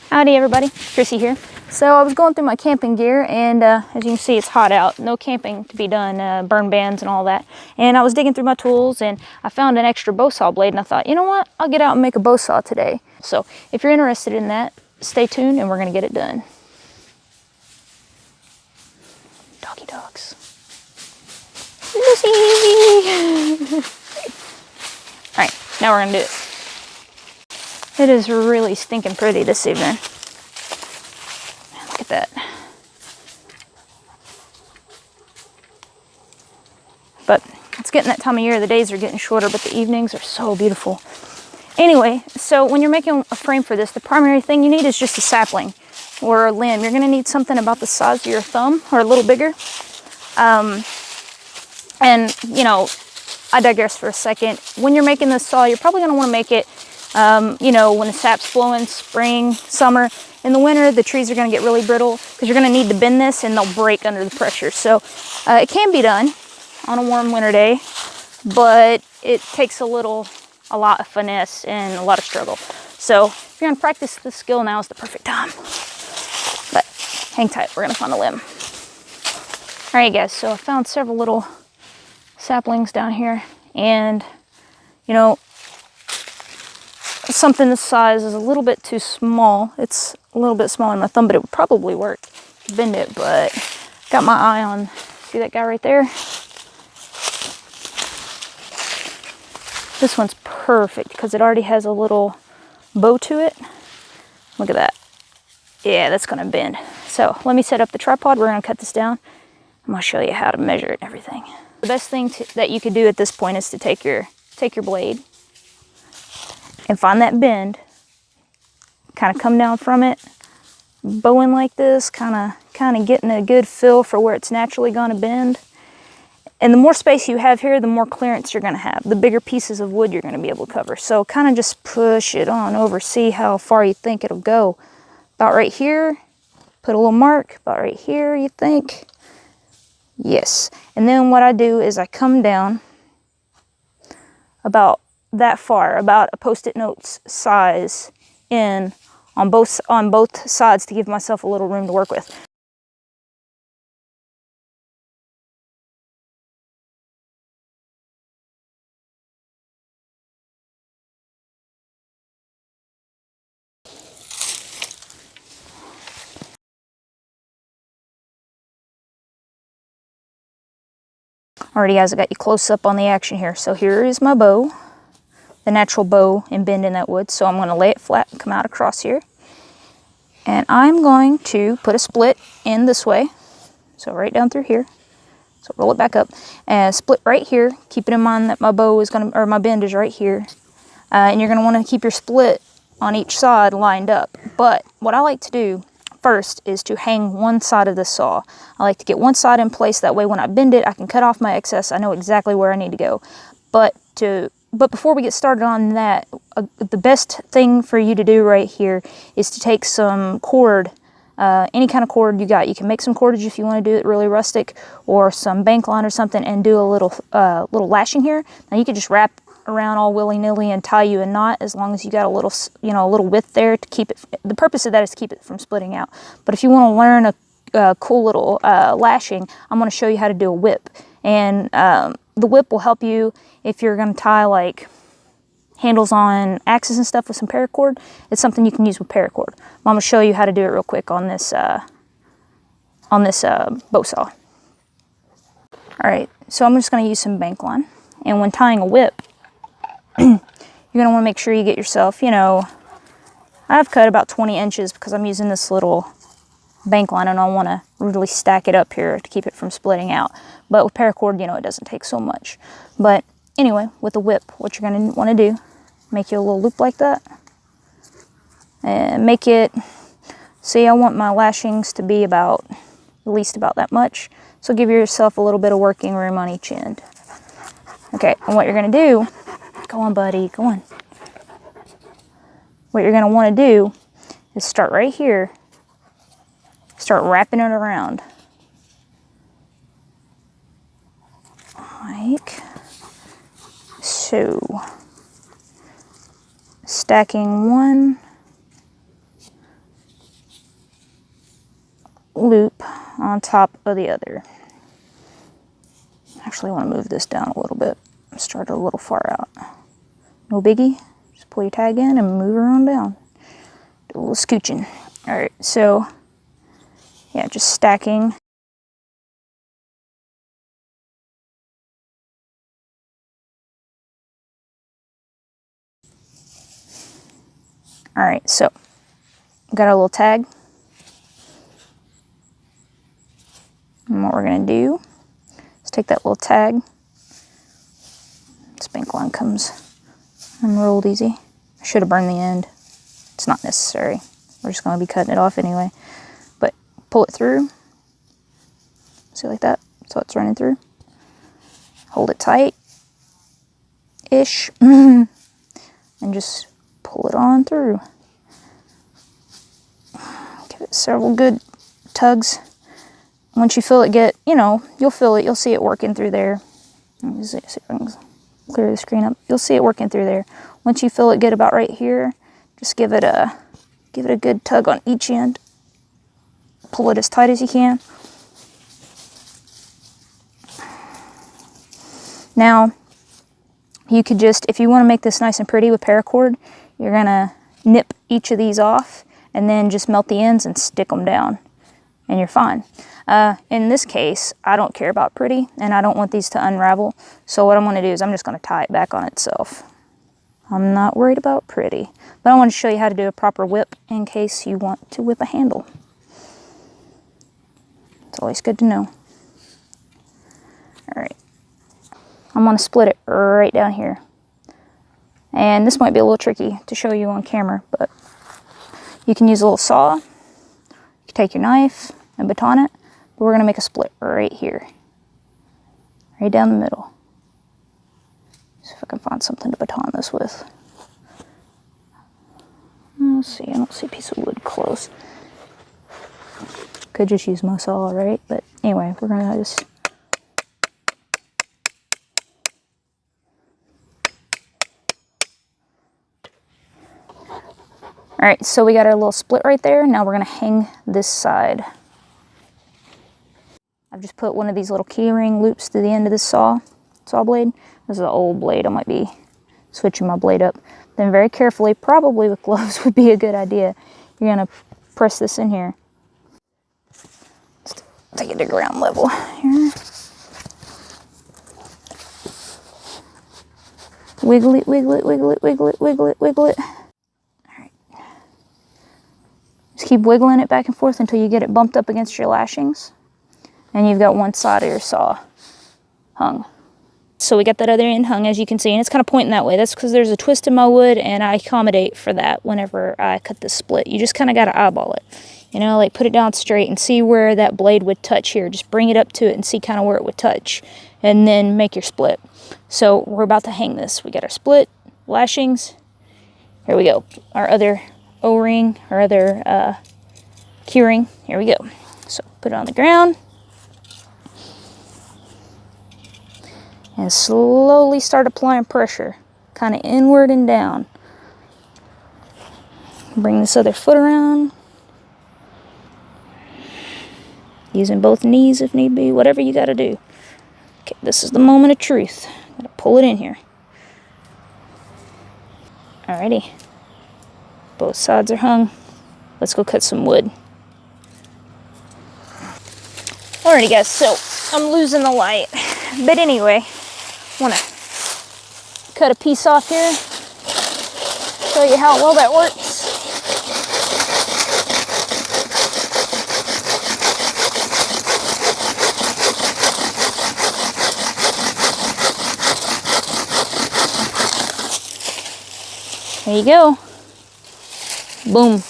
Howdy everybody, Chrissy here. So I was going through my camping gear and as you can see it's hot out, no camping to be done, burn bands and all that. And I was digging through my tools and I found an extra bow saw blade and I thought, you know what, I'll get out and make a bow saw today. So if you're interested in that, stay tuned and we're gonna get it done. Doggy dogs. Lucy! Alright, now we're gonna do it. It is really stinking pretty this evening. Look at that. But it's getting that time of year. The days are getting shorter, but the evenings are so beautiful. Anyway, so when you're making a frame for this, the primary thing you need is just a sapling or a limb. You're going to need something about the size of your thumb or a little bigger. And, you know, I digress for a second. When you're making this saw, you're probably going to want to make it you know, when the sap's flowing, spring, summer. In the winter, the trees are going to get really brittle because you're going to need to bend this and they'll break under the pressure. So it can be done on a warm winter day, but it takes a lot of finesse and a lot of struggle. So if you're going to practice this skill, now is the perfect time. But hang tight, we're going to find a limb. All right, guys, so I found several little saplings down here, and you know, something this size is a little bit too small. It's a little bit smaller than my thumb, but it would probably work to bend it. But got my eye on, see that guy right there? This one's perfect because it already has a little bow to it. Look at that. Yeah, that's gonna bend. So let me set up the tripod. We're gonna cut this down. I'm gonna show you how to measure it and everything. The best thing that you could do at this point is to take your blade and find that bend, kind of come down from it, bowing like this, kind of getting a good feel for where it's naturally going to bend. And the more space you have here, the more clearance you're going to have, the bigger pieces of wood you're going to be able to cover. So kind of just push it on over, see how far you think it'll go. About right here, put a little mark, about right here you think. Yes, and then what I do is I come down about that far, about a Post-it note's size in on both sides to give myself a little room to work with. Alrighty guys, I got you close up on the action here. So here is my bow, the natural bow and bend in that wood. So I'm going to lay it flat and come out across here. And I'm going to put a split in this way. So right down through here. So roll it back up and split right here. Keep it in mind that my bow is going to, or my bend is right here. And you're going to want to keep your split on each side lined up. But what I like to do first is to hang one side of the saw. I like to get one side in place, that way when I bend it I can cut off my excess. I know exactly where I need to go. But before we get started on that, the best thing for you to do right here is to take some cord, any kind of cord you got. You can make some cordage if you want to do it really rustic, or some bank line or something, and do a little lashing here. Now you can just wrap around all willy-nilly and tie you a knot, as long as you got a little, you know, a little width there to keep it. The purpose of that is to keep it from splitting out. But if you want to learn a cool little lashing, I'm going to show you how to do a whip. And the whip will help you if you're going to tie like handles on axes and stuff with some paracord. It's something you can use with paracord. I'm going to show you how to do it real quick on this bow saw. All right, so I'm just going to use some bank line. And when tying a whip, you're going to want to make sure you get yourself, you know, I've cut about 20 inches because I'm using this little bank line and I want to really stack it up here to keep it from splitting out. But with paracord, you know, it doesn't take so much. But anyway, with the whip, what you're going to want to do, make you a little loop like that. And make it, see, I want my lashings to be about, at least about that much. So give yourself a little bit of working room on each end. Okay, and what you're going to do, go on buddy, go on. What you're going to want to do is start right here, start wrapping it around. like so. Stacking one loop on top of the other. Actually, I want to move this down a little bit. Start a little far out. No biggie. Just pull your tag in and move her on down. Do a little scooching. All right, so yeah, just stacking. All right, so got our little tag. And what we're gonna do is take that little tag. Spink line comes unrolled easy. I should have burned the end. It's not necessary. We're just gonna be cutting it off anyway. But pull it through. See, like that, so it's running through. Hold it tight-ish. And just pull it on through. Give it several good tugs. Once you feel it get, you'll feel it, you'll see it working through there. Let me see if I can clear the screen up. You'll see it working through there. Once you feel it get about right here, just give it a good tug on each end. Pull it as tight as you can. Now, you could just, if you want to make this nice and pretty with paracord, you're gonna nip each of these off and then just melt the ends and stick them down, and you're fine. In this case, I don't care about pretty, and I don't want these to unravel, so what I'm gonna do is I'm just gonna tie it back on itself. I'm not worried about pretty, but I want to show you how to do a proper whip in case you want to whip a handle. It's always good to know. All right, I'm gonna split it right down here. And this might be a little tricky to show you on camera, but you can use a little saw. You can take your knife and baton it, but we're gonna make a split right here. Right down the middle. See if I can find something to baton this with. Let's see, I don't see a piece of wood close. Could just use my saw, right? But anyway, we're gonna just... All right, so we got our little split right there. Now we're gonna hang this side. I've just put one of these little key ring loops to the end of this saw blade. This is an old blade. I might be switching my blade up. Then very carefully, probably with gloves would be a good idea. You're gonna press this in here. Let's take it to ground level here. Wiggle it, wiggle it, wiggle it, wiggle it, wiggle it, wiggle it. Just keep wiggling it back and forth until you get it bumped up against your lashings. And you've got one side of your saw hung. So we got that other end hung, as you can see, and it's kind of pointing that way. That's because there's a twist in my wood, and I accommodate for that whenever I cut this split. You just kind of got to eyeball it. Like put it down straight and see where that blade would touch here. Just bring it up to it and see kind of where it would touch, and then make your split. So we're about to hang this. We got our split, lashings. Here we go. Our other O-ring, or other key ring. Here we go. So put it on the ground. And slowly start applying pressure, kind of inward and down. Bring this other foot around. Using both knees if need be, whatever you gotta do. Okay, this is the moment of truth. Gotta pull it in here. Alrighty. Both sides are hung. Let's go cut some wood. Alrighty guys, so I'm losing the light. But anyway, I want to cut a piece off here. Show you how well that works. There you go. Boom.